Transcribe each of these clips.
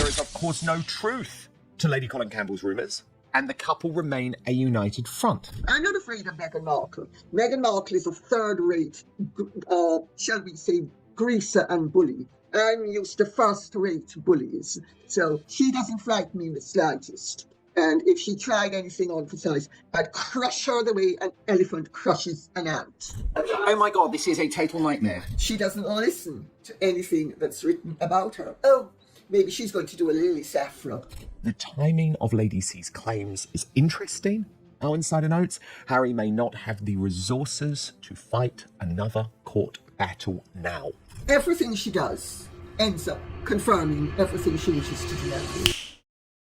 there is, of course, no truth to Lady Colin Campbell's rumours, and the couple remain a united front. I'm not afraid of Meghan Markle. Meghan Markle is a third-rate, shall we say, greaser and bully. I'm used to first-rate bullies, so she doesn't frighten me in the slightest. And if she tried anything unprecise, I'd crush her the way an elephant crushes an ant. Oh my God, this is a total nightmare. She doesn't listen to anything that's written about her. Oh, maybe she's going to do a Lily Saffron. The timing of Lady C's claims is interesting. Our insider notes, Harry may not have the resources to fight another court battle now. Everything she does ends up confirming everything she wishes to deny.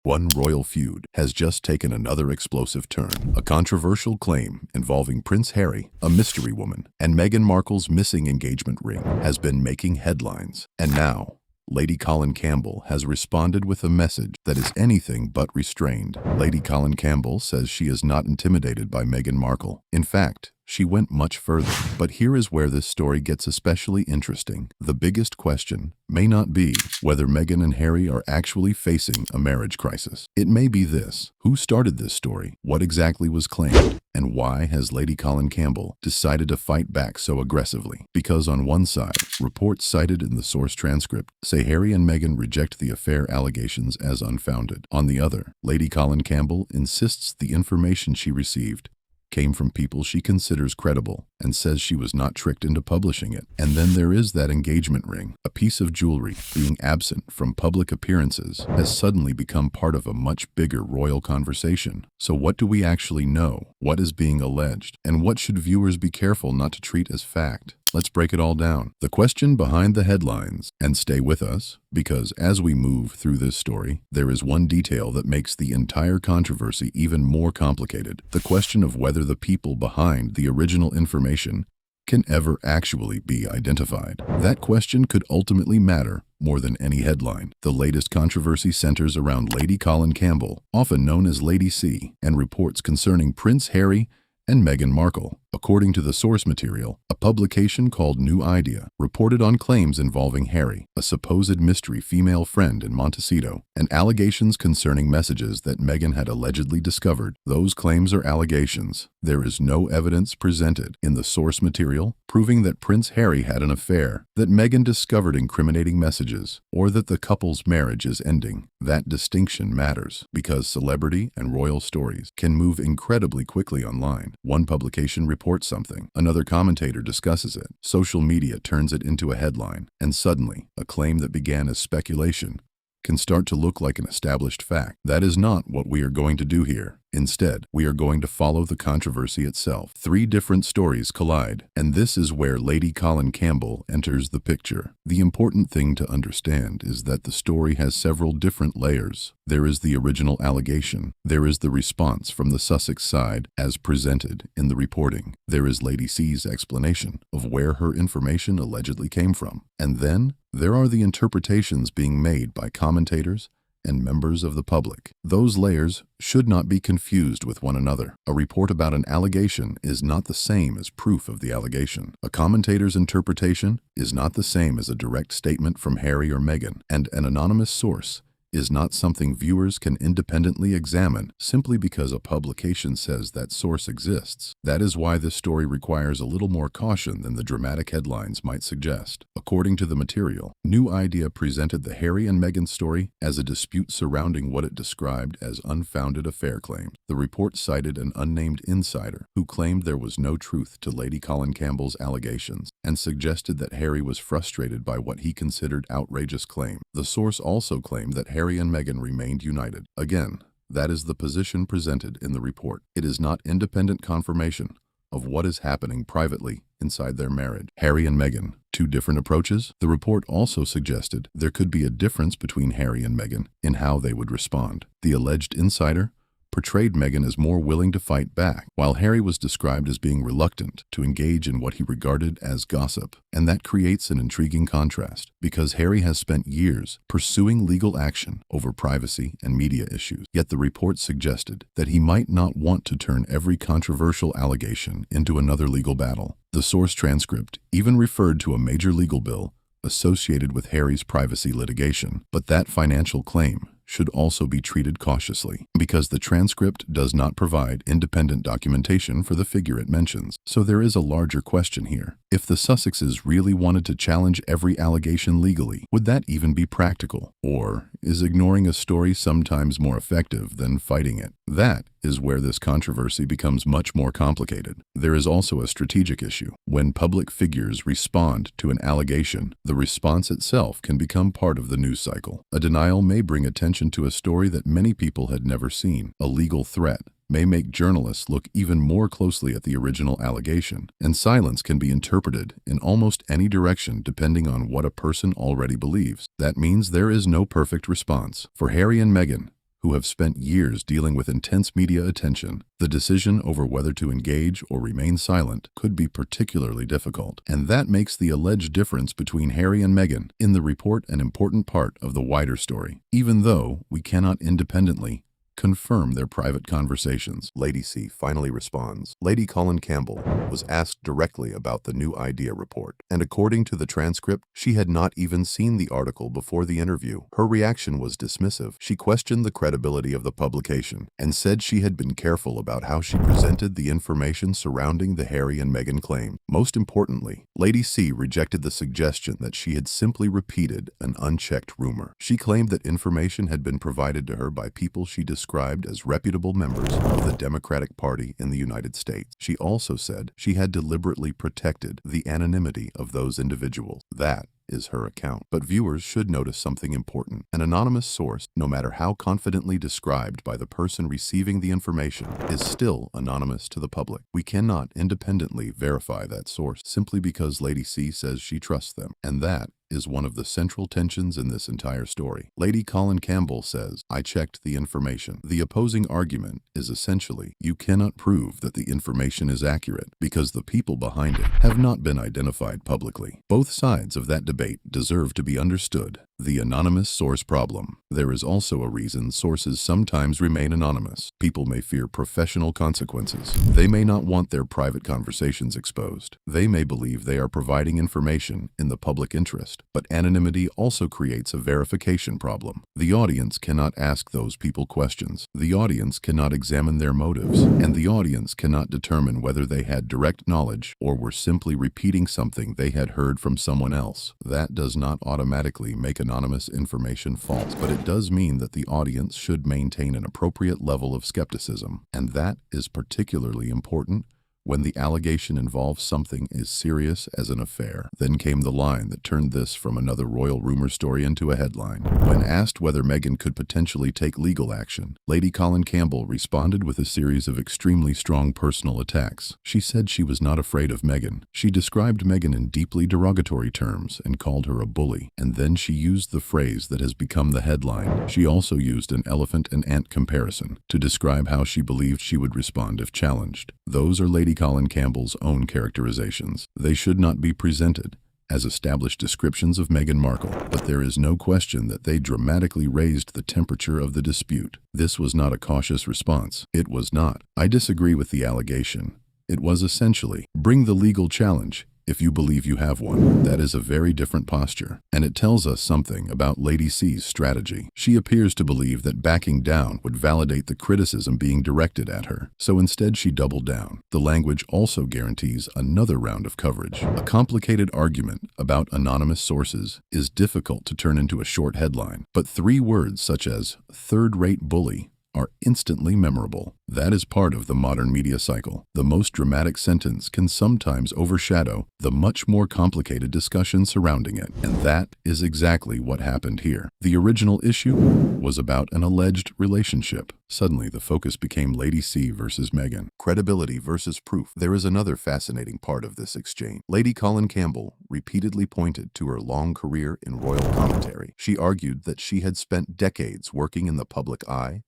One royal feud has just taken another explosive turn. A controversial claim involving Prince Harry, a mystery woman, and Meghan Markle's missing engagement ring has been making headlines. And now, Lady Colin Campbell has responded with a message that is anything but restrained. Lady Colin Campbell says she is not intimidated by Meghan Markle. In fact, she went much further. But here is where this story gets especially interesting. The biggest question may not be whether Meghan and Harry are actually facing a marriage crisis. It may be this: who started this story? What exactly was claimed? And why has Lady Colin Campbell decided to fight back so aggressively? Because on one side, reports cited in the source transcript say Harry and Meghan reject the affair allegations as unfounded. On the other, Lady Colin Campbell insists the information she received came from people she considers credible and says she was not tricked into publishing it. And then there is that engagement ring. A piece of jewelry being absent from public appearances has suddenly become part of a much bigger royal conversation. So what do we actually know? What is being alleged? And what should viewers be careful not to treat as fact? Let's break it all down. The question behind the headlines. And stay with us, because as we move through this story, there is one detail that makes the entire controversy even more complicated. The question of whether the people behind the original information can ever actually be identified. That question could ultimately matter more than any headline. The latest controversy centers around Lady Colin Campbell, often known as Lady C, and reports concerning Prince Harry and Meghan Markle. According to the source material, a publication called New Idea reported on claims involving Harry, a supposed mystery female friend in Montecito, and allegations concerning messages that Meghan had allegedly discovered. Those claims are allegations. There is no evidence presented in the source material proving that Prince Harry had an affair, that Meghan discovered incriminating messages, or that the couple's marriage is ending. That distinction matters because celebrity and royal stories can move incredibly quickly online. One publication reports something, another commentator discusses it, social media turns it into a headline, and suddenly, a claim that began as speculation can start to look like an established fact. That is not what we are going to do here. Instead, we are going to follow the controversy itself. Three different stories collide, and this is where Lady Colin Campbell enters the picture. The important thing to understand is that the story has several different layers. There is the original allegation. There is the response from the Sussex side as presented in the reporting. There is Lady C's explanation of where her information allegedly came from. And then there are the interpretations being made by commentators and members of the public. Those layers should not be confused with one another. A report about an allegation is not the same as proof of the allegation. A commentator's interpretation is not the same as a direct statement from Harry or Meghan, and an anonymous source is not something viewers can independently examine simply because a publication says that source exists. That is why this story requires a little more caution than the dramatic headlines might suggest. According to the material, New Idea presented the Harry and Meghan story as a dispute surrounding what it described as unfounded affair claims. The report cited an unnamed insider who claimed there was no truth to Lady Colin Campbell's allegations and suggested that Harry was frustrated by what he considered outrageous claims. The source also claimed that Harry and Meghan remained united. Again, that is the position presented in the report. It is not independent confirmation of what is happening privately inside their marriage. Harry and Meghan, two different approaches. The report also suggested there could be a difference between Harry and Meghan in how they would respond. The alleged insider portrayed Meghan as more willing to fight back, while Harry was described as being reluctant to engage in what he regarded as gossip. And that creates an intriguing contrast, because Harry has spent years pursuing legal action over privacy and media issues. Yet the report suggested that he might not want to turn every controversial allegation into another legal battle. The source transcript even referred to a major legal bill associated with Harry's privacy litigation, but that financial claim should also be treated cautiously, because the transcript does not provide independent documentation for the figure it mentions. So there is a larger question here. If the Sussexes really wanted to challenge every allegation legally, would that even be practical? Or is ignoring a story sometimes more effective than fighting it? That is where this controversy becomes much more complicated. There is also a strategic issue. When public figures respond to an allegation, the response itself can become part of the news cycle. A denial may bring attention to a story that many people had never seen. A legal threat may make journalists look even more closely at the original allegation, and silence can be interpreted in almost any direction depending on what a person already believes. That means there is no perfect response. For Harry and Meghan, who have spent years dealing with intense media attention, the decision over whether to engage or remain silent could be particularly difficult. And that makes the alleged difference between Harry and Meghan in the report an important part of the wider story, even though we cannot independently confirm their private conversations. Lady C finally responds. Lady Colin Campbell was asked directly about the new idea report, and according to the transcript, she had not even seen the article before the interview. Her reaction was dismissive. She questioned the credibility of the publication and said she had been careful about how she presented the information surrounding the Harry and Meghan claim. Most importantly, Lady C rejected the suggestion that she had simply repeated an unchecked rumor. She claimed that information had been provided to her by people she described as reputable members of the Democratic Party in the United States. She also said she had deliberately protected the anonymity of those individuals. That is her account. But viewers should notice something important. An anonymous source, no matter how confidently described by the person receiving the information, is still anonymous to the public. We cannot independently verify that source simply because Lady C says she trusts them, and that is one of the central tensions in this entire story. Lady Colin Campbell says, "I checked the information." The opposing argument is essentially, you cannot prove that the information is accurate because the people behind it have not been identified publicly. Both sides of that debate deserve to be understood. The anonymous source problem. There is also a reason sources sometimes remain anonymous. People may fear professional consequences. They may not want their private conversations exposed. They may believe they are providing information in the public interest. But anonymity also creates a verification problem. The audience cannot ask those people questions. The audience cannot examine their motives. And the audience cannot determine whether they had direct knowledge or were simply repeating something they had heard from someone else. That does not automatically make anonymous information false, but it does mean that the audience should maintain an appropriate level of skepticism. And that is particularly important when the allegation involves something as serious as an affair. Then came the line that turned this from another royal rumor story into a headline. When asked whether Meghan could potentially take legal action, Lady Colin Campbell responded with a series of extremely strong personal attacks. She said she was not afraid of Meghan. She described Meghan in deeply derogatory terms and called her a bully. And then she used the phrase that has become the headline. She also used an elephant and ant comparison to describe how she believed she would respond if challenged. Those are Lady Colin Campbell's own characterizations. They should not be presented as established descriptions of Meghan Markle, but there is no question that they dramatically raised the temperature of the dispute. This was not a cautious response. It was not. I disagree with the allegation. It was essentially, bring the legal challenge if you believe you have one. That is a very different posture, and it tells us something about Lady C's strategy. She appears to believe that backing down would validate the criticism being directed at her, so instead she doubled down. The language also guarantees another round of coverage. A complicated argument about anonymous sources is difficult to turn into a short headline, but 3 words such as third-rate bully are instantly memorable. That is part of the modern media cycle. The most dramatic sentence can sometimes overshadow the much more complicated discussion surrounding it, and that is exactly what happened here. The original issue was about an alleged relationship. Suddenly, the focus became Lady C versus Meghan. Credibility versus proof. There is another fascinating part of this exchange. Lady Colin Campbell repeatedly pointed to her long career in royal commentary. She argued that she had spent decades working in the public eye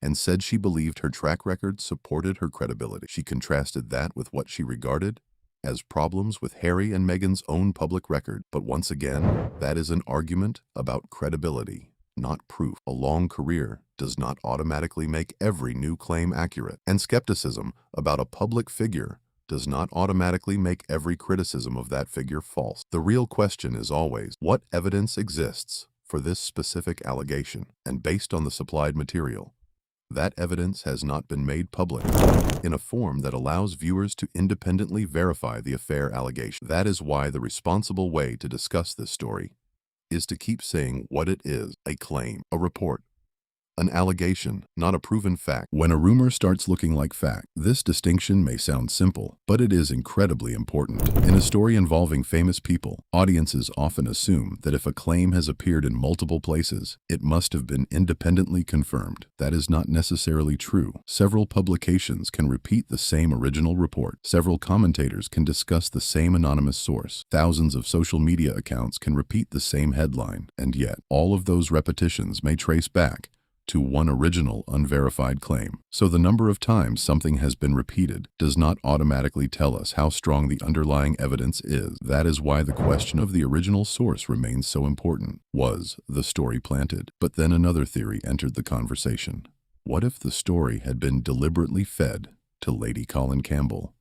and said she believed her track record supported her credibility. She contrasted that with what she regarded as problems with Harry and Meghan's own public record. But once again, that is an argument about credibility, not proof. A long career does not automatically make every new claim accurate, and skepticism about a public figure does not automatically make every criticism of that figure false. The real question is always, what evidence exists for this specific allegation? And based on the supplied material, that evidence has not been made public in a form that allows viewers to independently verify the affair allegation. That is why the responsible way to discuss this story is to keep saying what it is: a claim, a report, an allegation, not a proven fact. When a rumor starts looking like fact, this distinction may sound simple, but it is incredibly important. In a story involving famous people, audiences often assume that if a claim has appeared in multiple places, it must have been independently confirmed. That is not necessarily true. Several publications can repeat the same original report. Several commentators can discuss the same anonymous source. Thousands of social media accounts can repeat the same headline, and yet all of those repetitions may trace back to one original unverified claim. So the number of times something has been repeated does not automatically tell us how strong the underlying evidence is. That is why the question of the original source remains so important. Was the story planted? But then another theory entered the conversation. What if the story had been deliberately fed to Lady Colin Campbell?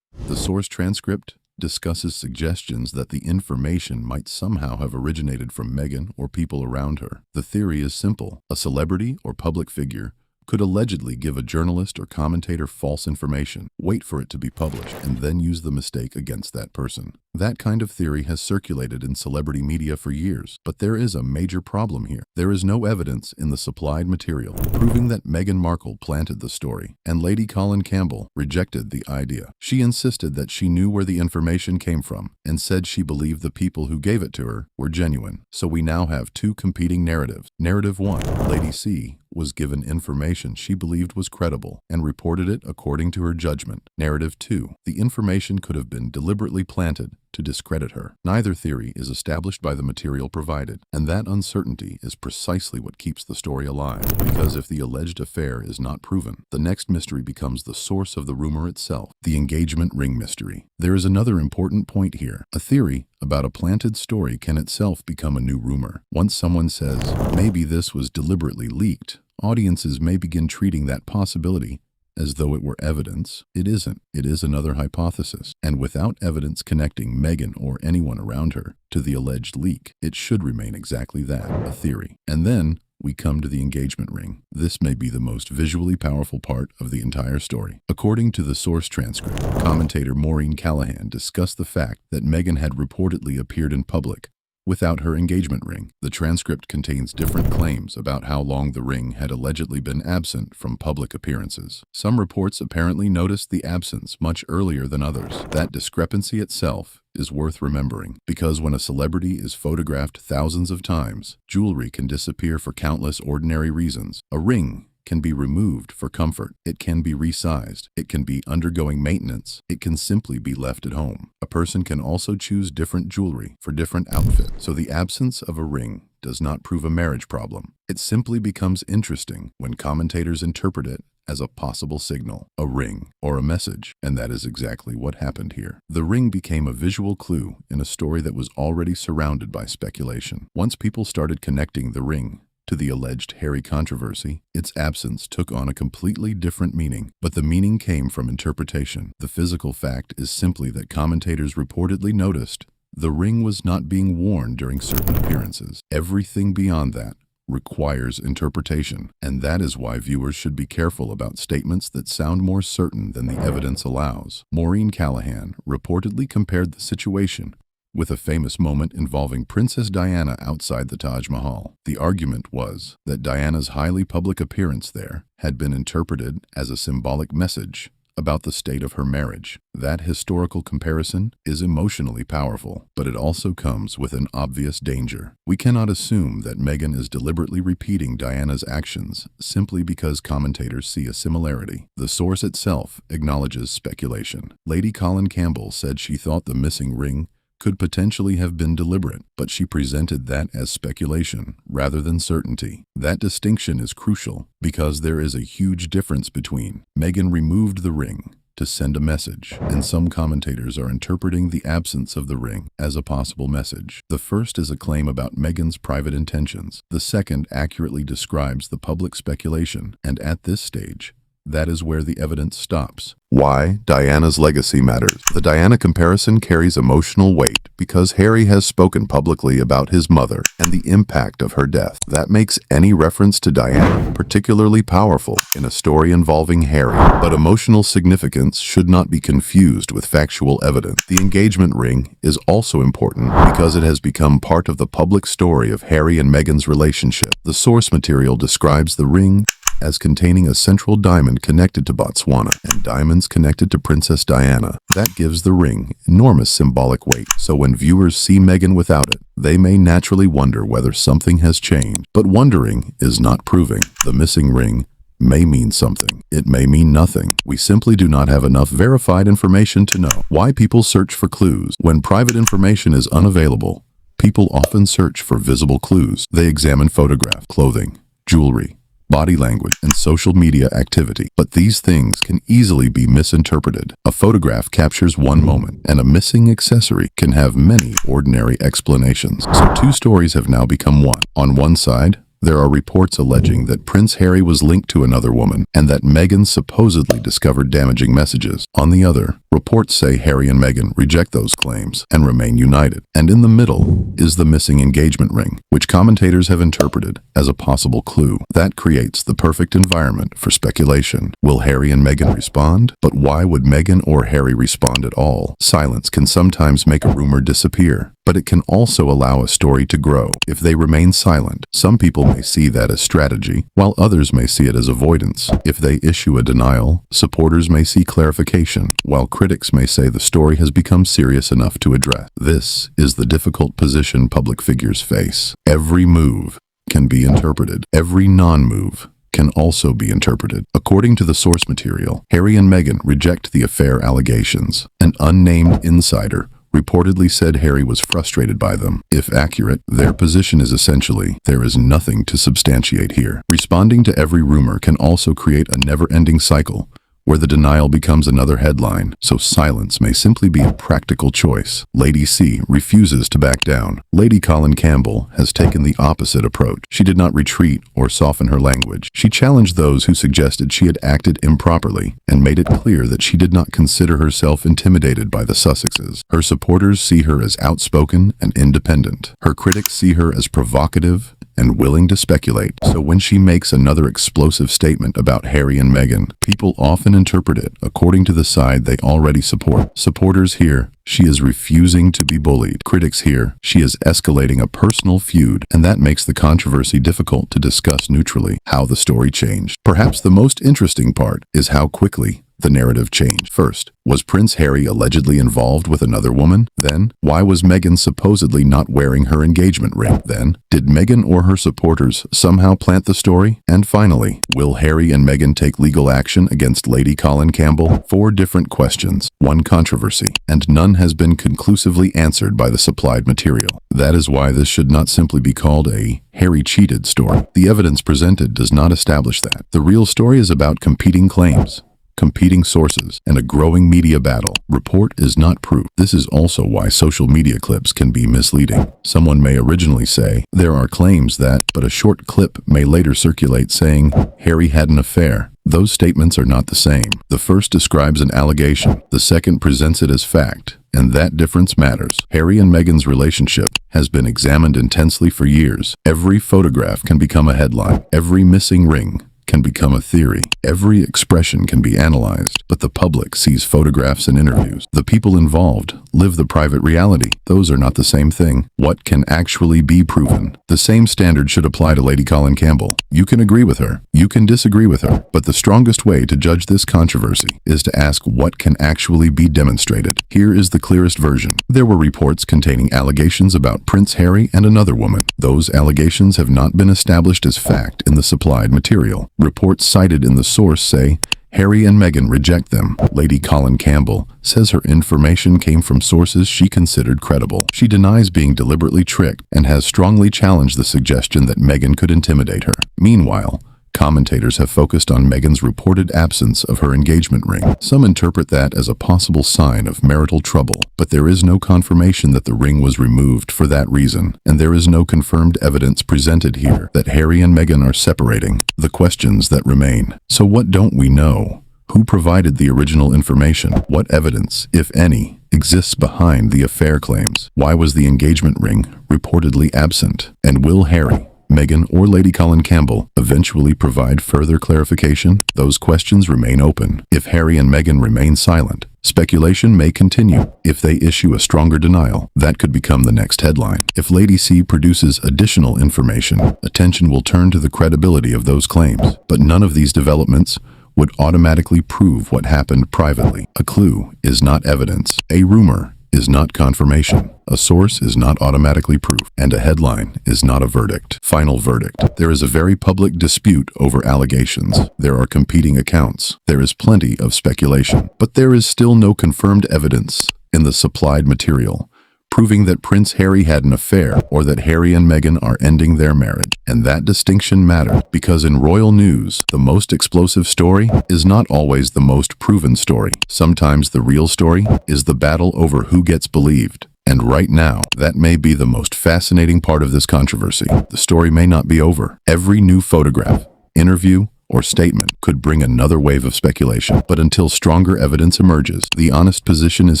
The source transcript discusses suggestions that the information might somehow have originated from Meghan or people around her. The theory is simple. A celebrity or public figure could allegedly give a journalist or commentator false information, wait for it to be published, and then use the mistake against that person. That kind of theory has circulated in celebrity media for years, but there is a major problem here. There is no evidence in the supplied material proving that Meghan Markle planted the story, and Lady Colin Campbell rejected the idea. She insisted that she knew where the information came from and said she believed the people who gave it to her were genuine. So we now have two competing narratives. Narrative 1, Lady C was given information she believed was credible and reported it according to her judgment. Narrative 2, the information could have been deliberately planted to discredit her. Neither theory is established by the material provided, and that uncertainty is precisely what keeps the story alive. Because if the alleged affair is not proven, the next mystery becomes the source of the rumor itself, the engagement ring mystery. There is another important point here. A theory about a planted story can itself become a new rumor. Once someone says, maybe this was deliberately leaked, audiences may begin treating that possibility as though it were evidence. It isn't. It is another hypothesis. And without evidence connecting Meghan or anyone around her to the alleged leak, it should remain exactly that, a theory. And then we come to the engagement ring. This may be the most visually powerful part of the entire story. According to the source transcript, commentator Maureen Callahan discussed the fact that Meghan had reportedly appeared in public without her engagement ring. The transcript contains different claims about how long the ring had allegedly been absent from public appearances. Some reports apparently noticed the absence much earlier than others. That discrepancy itself is worth remembering, because when a celebrity is photographed thousands of times, jewelry can disappear for countless ordinary reasons. A ring can be removed for comfort. It can be resized. It can be undergoing maintenance. It can simply be left at home. A person can also choose different jewelry for different outfits. So the absence of a ring does not prove a marriage problem. It simply becomes interesting when commentators interpret it as a possible signal, a ring, or a message, and that is exactly what happened here. The ring became a visual clue in a story that was already surrounded by speculation. Once people started connecting the ring to the alleged Harry controversy, its absence took on a completely different meaning, but the meaning came from interpretation. The physical fact is simply that commentators reportedly noticed the ring was not being worn during certain appearances. Everything beyond that requires interpretation, and that is why viewers should be careful about statements that sound more certain than the evidence allows. Maureen Callahan reportedly compared the situation with a famous moment involving Princess Diana outside the Taj Mahal. The argument was that Diana's highly public appearance there had been interpreted as a symbolic message about the state of her marriage. That historical comparison is emotionally powerful, but it also comes with an obvious danger. We cannot assume that Meghan is deliberately repeating Diana's actions simply because commentators see a similarity. The source itself acknowledges speculation. Lady Colin Campbell said she thought the missing ring could potentially have been deliberate, but she presented that as speculation rather than certainty. That distinction is crucial because there is a huge difference between Meghan removed the ring to send a message, and some commentators are interpreting the absence of the ring as a possible message. The first is a claim about Meghan's private intentions. The second accurately describes the public speculation, and at this stage, That is where the evidence stops. Why Diana's legacy matters. The Diana comparison carries emotional weight because Harry has spoken publicly about his mother and the impact of her death. That makes any reference to Diana particularly powerful in a story involving Harry. But emotional significance should not be confused with factual evidence. The engagement ring is also important because it has become part of the public story of Harry and Meghan's relationship. The source material describes the ring as containing a central diamond connected to Botswana and diamonds connected to Princess Diana. That gives the ring enormous symbolic weight. So when viewers see Meghan without it, they may naturally wonder whether something has changed. But wondering is not proving. The missing ring may mean something. It may mean nothing. We simply do not have enough verified information to know. Why people search for clues. When private information is unavailable, people often search for visible clues. They examine photographs, clothing, jewelry, body language, and social media activity. But these things can easily be misinterpreted. A photograph captures one moment, and a missing accessory can have many ordinary explanations. So two stories have now become one. On one side, there are reports alleging that Prince Harry was linked to another woman and that Meghan supposedly discovered damaging messages. On the other, reports say Harry and Meghan reject those claims and remain united. And in the middle is the missing engagement ring, which commentators have interpreted as a possible clue. That creates the perfect environment for speculation. Will Harry and Meghan respond? But why would Meghan or Harry respond at all? Silence can sometimes make a rumor disappear, but it can also allow a story to grow. If they remain silent, some people may see that as strategy, while others may see it as avoidance. If they issue a denial, supporters may see clarification, while critics may say the story has become serious enough to address. This is the difficult position public figures face. Every move can be interpreted. Every non-move can also be interpreted. According to the source material, Harry and Meghan reject the affair allegations. An unnamed insider reportedly said Harry was frustrated by them. If accurate, their position is essentially, there is nothing to substantiate here. Responding to every rumor can also create a never-ending cycle, where the denial becomes another headline, so silence may simply be a practical choice. Lady C refuses to back down. Lady Colin Campbell has taken the opposite approach. She did not retreat or soften her language. She challenged those who suggested she had acted improperly and made it clear that she did not consider herself intimidated by the Sussexes. Her supporters see her as outspoken and independent. Her critics see her as provocative and willing to speculate. So when she makes another explosive statement about Harry and Meghan, people often interpret it according to the side they already support. Supporters hear she is refusing to be bullied. Critics hear she is escalating a personal feud, and that makes the controversy difficult to discuss neutrally. How the story changed. Perhaps the most interesting part is how quickly the narrative changed. First, was Prince Harry allegedly involved with another woman? Then, why was Meghan supposedly not wearing her engagement ring? Then, did Meghan or her supporters somehow plant the story? And finally, will Harry and Meghan take legal action against Lady Colin Campbell? 4 different questions, 1 controversy, and none has been conclusively answered by the supplied material. That is why this should not simply be called a Harry cheated story. The evidence presented does not establish that. The real story is about competing claims, competing sources, and a growing media battle. Report is not proof. This is also why social media clips can be misleading. Someone may originally say, there are claims that, but a short clip may later circulate saying, Harry had an affair. Those statements are not the same. The first describes an allegation. The second presents it as fact. And that difference matters. Harry and Meghan's relationship has been examined intensely for years. Every photograph can become a headline. Every missing ring can become a theory. Every expression can be analyzed, but the public sees photographs and interviews. The people involved live the private reality. Those are not the same thing. What can actually be proven? The same standard should apply to Lady Colin Campbell. You can agree with her. You can disagree with her. But the strongest way to judge this controversy is to ask what can actually be demonstrated. Here is the clearest version. There were reports containing allegations about Prince Harry and another woman. Those allegations have not been established as fact in the supplied material. Reports cited in the source say Harry and Meghan reject them. Lady Colin Campbell says her information came from sources she considered credible. She denies being deliberately tricked and has strongly challenged the suggestion that Meghan could intimidate her. Meanwhile, Commentators have focused on Meghan's reported absence of her engagement ring. Some interpret that as a possible sign of marital trouble, but there is no confirmation that the ring was removed for that reason, and there is no confirmed evidence presented here that Harry and Meghan are separating. The questions that remain. So what don't we know? Who provided the original information? What evidence, if any, exists behind the affair claims? Why was the engagement ring reportedly absent? And will Harry, Meghan, or Lady Colin Campbell eventually provide further clarification? Those questions remain open. If Harry and Meghan remain silent, speculation may continue. If they issue a stronger denial, that could become the next headline. If Lady C produces additional information, attention will turn to the credibility of those claims. But none of these developments would automatically prove what happened privately. A clue is not evidence. A rumor is not confirmation. A source is not automatically proof. And a headline is not a verdict. Final verdict. There is a very public dispute over allegations. There are competing accounts. There is plenty of speculation. But there is still no confirmed evidence in the supplied material proving that Prince Harry had an affair or that Harry and Meghan are ending their marriage. And that distinction matters because in royal news, the most explosive story is not always the most proven story. Sometimes the real story is the battle over who gets believed. And right now, that may be the most fascinating part of this controversy. The story may not be over. Every new photograph, interview, or statement could bring another wave of speculation. But until stronger evidence emerges, the honest position is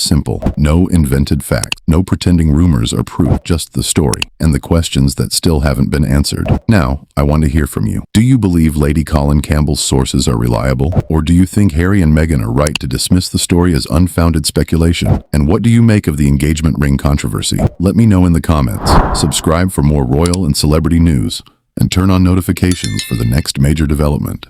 simple. No invented facts, no pretending rumors are proof, just the story and the questions that still haven't been answered. Now, I want to hear from you. Do you believe Lady Colin Campbell's sources are reliable? Or do you think Harry and Meghan are right to dismiss the story as unfounded speculation? And what do you make of the engagement ring controversy? Let me know in the comments. Subscribe for more royal and celebrity news, and turn on notifications for the next major development.